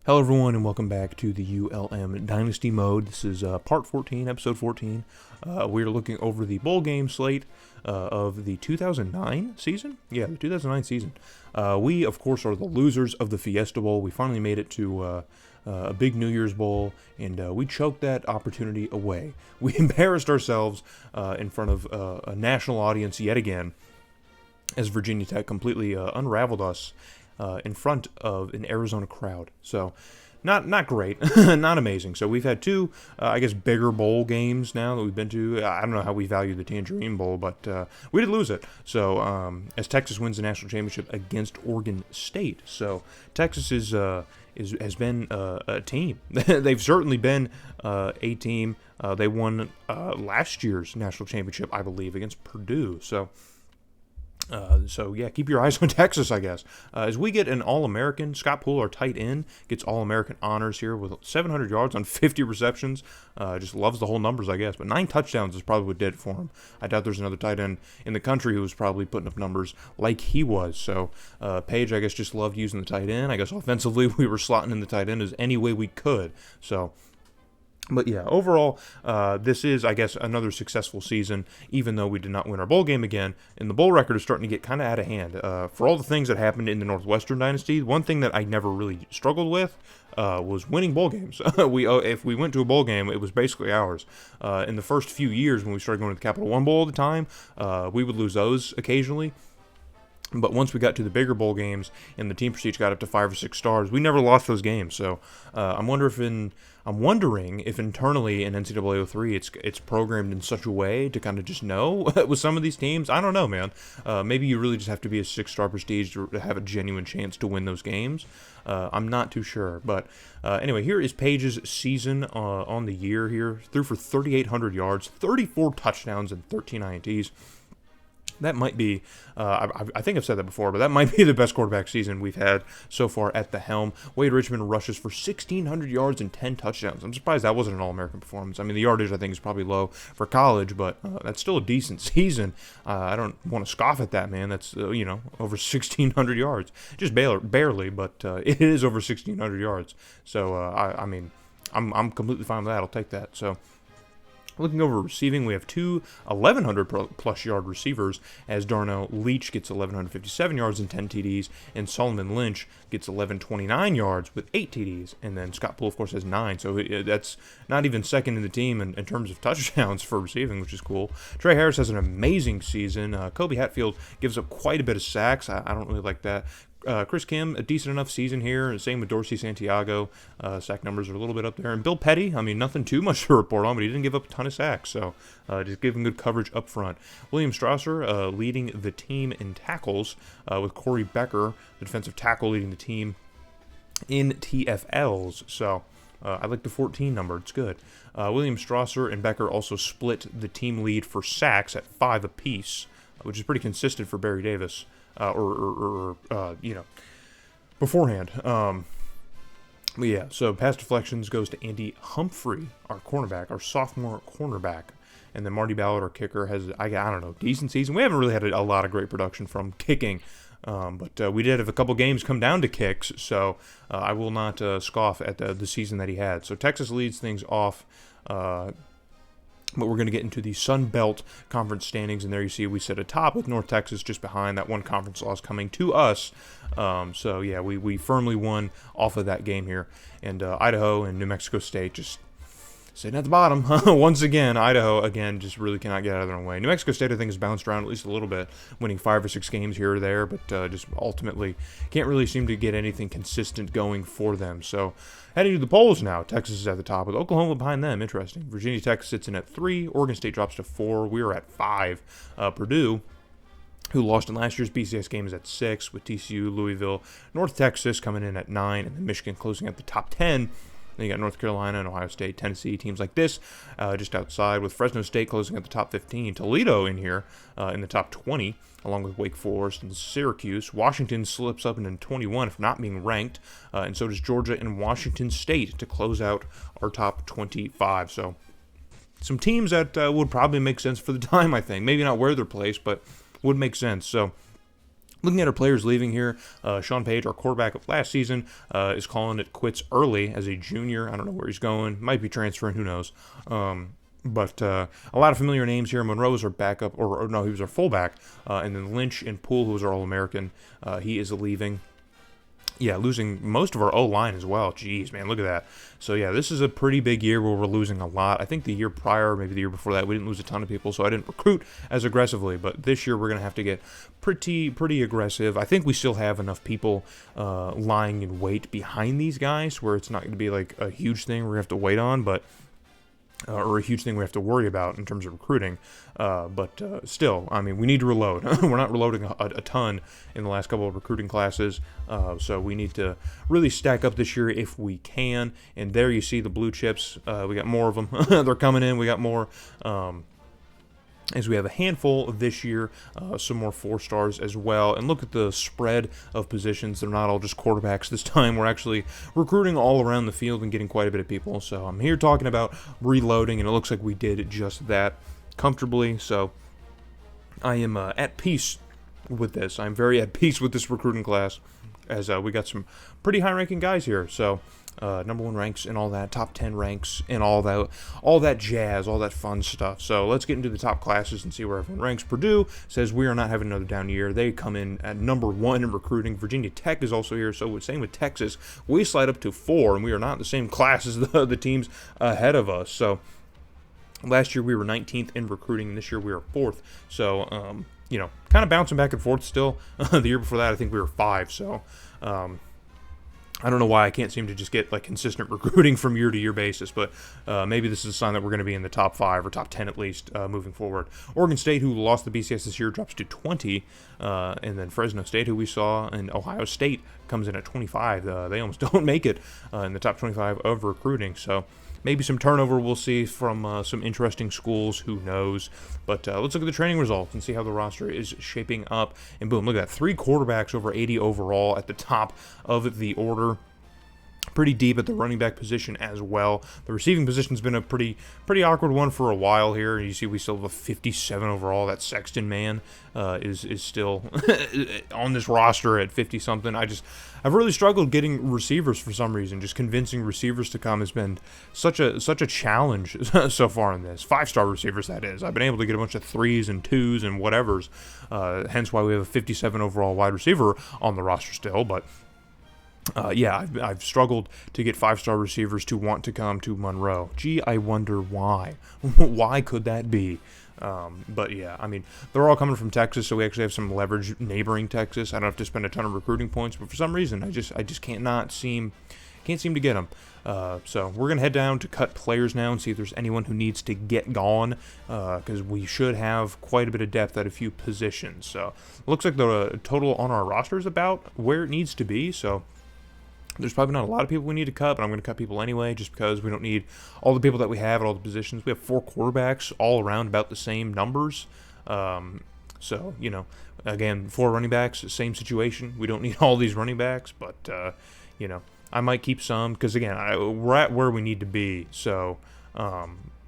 Hello everyone and welcome back to the ULM Dynasty mode. This is part 14, episode 14. We're looking over the bowl game slate of the 2009 season. Yeah, the 2009 season. We, of course, are the losers of the Fiesta Bowl. We finally made it to a big New Year's Bowl, and we choked that opportunity away. We embarrassed ourselves in front of a national audience yet again, as Virginia Tech completely unraveled us in front of an Arizona crowd. So, not great, not amazing. So we've had two, bigger bowl games now that we've been to. I don't know how we value the Tangerine Bowl, but we did lose it. So as Texas wins the national championship against Oregon State, so Texas has been a team. They've certainly been a team. They won last year's national championship, I believe, against Purdue. So yeah, keep your eyes on Texas, I guess. As we get an All-American, Scott Poole, our tight end, gets All-American honors here with 700 yards on 50 receptions. Just loves the whole numbers, I guess. But 9 touchdowns is probably what did it for him. I doubt there's another tight end in the country who was probably putting up numbers like he was. So Page, I guess, just loved using the tight end. I guess offensively we were slotting in the tight end as any way we could. But yeah, overall, this is, I guess, another successful season, even though we did not win our bowl game again. And the bowl record is starting to get kind of out of hand. For all the things that happened in the Northwestern Dynasty, one thing that I never really struggled with was winning bowl games. If we went to a bowl game, it was basically ours. In the first few years when we started going to the Capital One Bowl at the time, we would lose those occasionally. But once we got to the bigger bowl games and the team prestige got up to 5 or 6 stars, we never lost those games. So I'm wondering if internally in NCAA 03 it's programmed in such a way to kind of just know with some of these teams. I don't know, man. Maybe you really just have to be a 6-star prestige to have a genuine chance to win those games. I'm not too sure. But anyway, here is Page's season on the year here. Threw for 3,800 yards, 34 touchdowns, and 13 INTs. That might be, I think I've said that before, but that might be the best quarterback season we've had so far at the helm. Wade Richmond rushes for 1,600 yards and 10 touchdowns. I'm surprised that wasn't an All-American performance. I mean, the yardage, I think, is probably low for college, but that's still a decent season. I don't want to scoff at that, man. That's, over 1,600 yards. Just barely, but it is over 1,600 yards. So, I'm completely fine with that. I'll take that. So, looking over receiving, we have two 1,100-plus yard receivers, as Darnell Leach gets 1,157 yards and 10 TDs, and Solomon Lynch gets 1,129 yards with 8 TDs, and then Scott Poole, of course, has 9, so that's not even second in the team in terms of touchdowns for receiving, which is cool. Trey Harris has an amazing season. Kobe Hatfield gives up quite a bit of sacks. I don't really like that. Chris Kim, a decent enough season here. Same with Dorsey Santiago. Sack numbers are a little bit up there. And Bill Petty, nothing too much to report on, but he didn't give up a ton of sacks. So just giving good coverage up front. William Strasser leading the team in tackles with Corey Becker, the defensive tackle, leading the team in TFLs. So I like the 14 number. It's good. William Strasser and Becker also split the team lead for sacks at 5 apiece, which is pretty consistent for Barry Davis. Beforehand. But yeah, so pass deflections goes to Andy Humphrey, our cornerback, our sophomore cornerback. And then Marty Ballard, our kicker, has, decent season. We haven't really had a lot of great production from kicking, but we did have a couple games come down to kicks, so I will not scoff at the season that he had. So Texas leads things off. But we're going to get into the Sun Belt Conference standings, and there you see we sit atop with North Texas just behind, that one conference loss coming to us. So, yeah, we firmly won off of that game here. And Idaho and New Mexico State just sitting at the bottom. Once again, Idaho, again, just really cannot get out of their own way. New Mexico State, I think, has bounced around at least a little bit, winning 5 or 6 games here or there, but just ultimately can't really seem to get anything consistent going for them. So, heading to the polls now, Texas is at the top with Oklahoma behind them. Interesting. Virginia Tech sits in at 3. Oregon State drops to 4. We are at 5. Purdue, who lost in last year's BCS game, is at 6 with TCU, Louisville, North Texas coming in at 9, and then Michigan closing at the top 10. Then you got North Carolina and Ohio State, Tennessee, teams like this just outside, with Fresno State closing at the top 15. Toledo in here in the top 20, along with Wake Forest and Syracuse. Washington slips up into 21 for not being ranked, and so does Georgia and Washington State to close out our top 25. So some teams that would probably make sense for the time, I think. Maybe not where they're placed, but would make sense. So Looking at our players leaving here, Sean Page, our quarterback of last season, is calling it quits early as a junior. I don't know where he's going. Might be transferring. Who knows? But a lot of familiar names here. Monroe is our backup, or no, he was our fullback. And then Lynch and Poole, who was our All-American, he is leaving. Yeah, losing most of our O-line as well. Jeez, man, look at that. So, yeah, this is a pretty big year where we're losing a lot. I think the year prior, maybe the year before that, we didn't lose a ton of people, so I didn't recruit as aggressively. But this year, we're going to have to get pretty aggressive. I think we still have enough people lying in wait behind these guys where it's not going to be like a huge thing we're going to have to wait on, but or a huge thing we have to worry about in terms of recruiting. But still, I mean, we need to reload. We're not reloading a ton in the last couple of recruiting classes, so we need to really stack up this year if we can. And there you see the blue chips. We got more of them. They're coming in. We got more. As we have a handful this year, some more 4-stars as well. And look at the spread of positions. They're not all just quarterbacks this time. We're actually recruiting all around the field and getting quite a bit of people. So I'm here talking about reloading, and it looks like we did just that comfortably. So I am at peace with this. I'm very at peace with this recruiting class, as we got some pretty high-ranking guys here. So number 1 ranks and all that, top 10 ranks and all that jazz, all that fun stuff. So let's get into the top classes and see where everyone ranks. Purdue says we are not having another down year. They come in at number 1 in recruiting. Virginia Tech is also here. So same with Texas. We slide up to 4, and we are not in the same class as the teams ahead of us. So last year we were 19th in recruiting, and this year we are 4th. So kind of bouncing back and forth still. The year before that, I think we were 5. So I don't know why I can't seem to just get like consistent recruiting from year-to-year basis, but maybe this is a sign that we're going to be in the top 5 or top 10 at least moving forward. Oregon State, who lost the BCS this year, drops to 20, and then Fresno State, who we saw, and Ohio State comes in at 25. They almost don't make it in the top 25 of recruiting, so maybe some turnover we'll see from some interesting schools. Who knows? But let's look at the training results and see how the roster is shaping up. And boom, look at that. 3 quarterbacks over 80 overall at the top of the order. Pretty deep at the running back position as well. The receiving position's been a pretty awkward one for a while here. You see we still have a 57 overall. That Sexton man is still on this roster at 50-something. I've really struggled getting receivers for some reason. Just convincing receivers to come has been such a challenge so far in this. 5-star receivers, that is. I've been able to get a bunch of 3s and 2s and whatevers. Hence why we have a 57 overall wide receiver on the roster still, but I've struggled to get 5-star receivers to want to come to Monroe. Gee, I wonder why. Why could that be? But yeah, I mean, they're all coming from Texas, so we actually have some leverage neighboring Texas. I don't have to spend a ton of recruiting points, but for some reason, I just can't seem to get them. So we're gonna head down to cut players now and see if there's anyone who needs to get gone, because we should have quite a bit of depth at a few positions. So it looks like the total on our roster is about where it needs to be. So there's probably not a lot of people we need to cut, but I'm going to cut people anyway just because we don't need all the people that we have at all the positions. We have 4 quarterbacks all around about the same numbers. So, again, 4 running backs, same situation. We don't need all these running backs, but, I might keep some because, again, we're at where we need to be. So,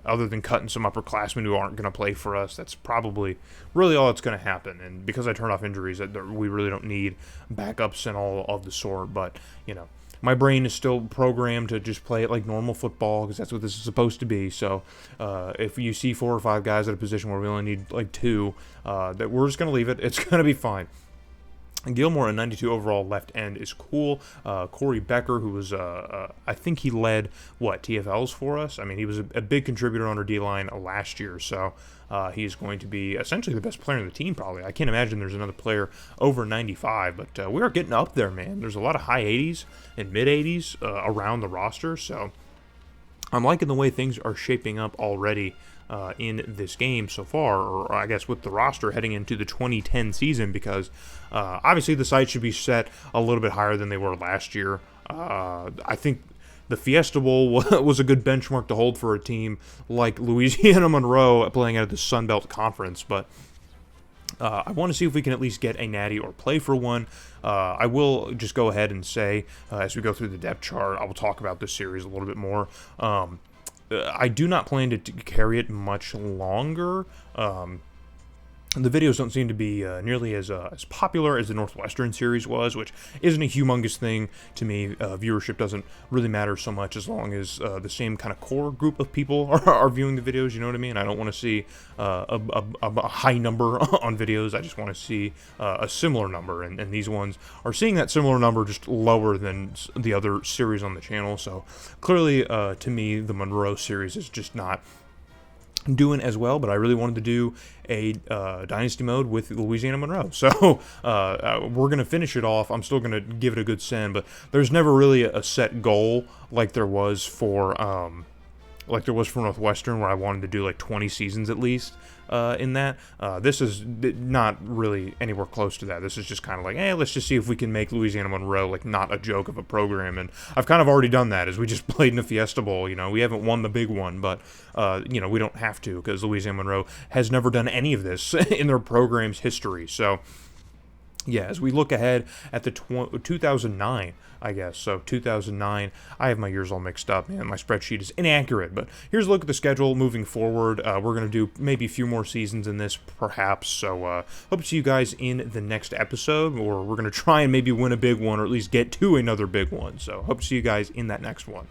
other than cutting some upperclassmen who aren't going to play for us, that's probably really all that's going to happen. And because I turned off injuries, we really don't need backups and all of the sort. But, my brain is still programmed to just play it like normal football because that's what this is supposed to be. So if you see 4 or 5 guys at a position where we only need like 2, that we're just going to leave it. It's going to be fine. And Gilmore, a 92 overall left end, is cool. Corey Becker, who was, I think he led, TFLs for us? I mean, he was a big contributor on our D-line last year, so he's going to be essentially the best player in the team, probably. I can't imagine there's another player over 95, but we are getting up there, man. There's a lot of high 80s and mid 80s around the roster, so I'm liking the way things are shaping up already in this game so far, or I guess with the roster heading into the 2010 season, because obviously the sights should be set a little bit higher than they were last year. I think the Fiesta Bowl was a good benchmark to hold for a team like Louisiana Monroe playing out of the Sun Belt Conference, but I want to see if we can at least get a natty or play for one. I will just go ahead and say, as we go through the depth chart, I will talk about this series a little bit more. I do not plan to carry it much longer. the videos don't seem to be nearly as popular as the Northwestern series was, which isn't a humongous thing to me. Viewership doesn't really matter so much as long as the same kind of core group of people are viewing the videos, you know what I mean? I don't want to see a high number on videos. I just want to see a similar number, and these ones are seeing that similar number, just lower than the other series on the channel. So clearly, to me, the Monroe series is just not doing as well, but I really wanted to do a Dynasty mode with Louisiana Monroe. So we're going to finish it off. I'm still going to give it a good send, but there's never really a set goal like there was for Northwestern, where I wanted to do like 20 seasons at least in that. This is not really anywhere close to that. This is just kind of like, hey, let's just see if we can make Louisiana Monroe like not a joke of a program. And I've kind of already done that, as we just played in the Fiesta Bowl. You know, we haven't won the big one, but you know, we don't have to, because Louisiana Monroe has never done any of this in their program's history. So yeah, as we look ahead at the 2009, I guess, so 2009, I have my years all mixed up, man. My spreadsheet is inaccurate, but here's a look at the schedule moving forward. We're going to do maybe a few more seasons in this, perhaps, so hope to see you guys in the next episode, or we're going to try and maybe win a big one, or at least get to another big one, so hope to see you guys in that next one.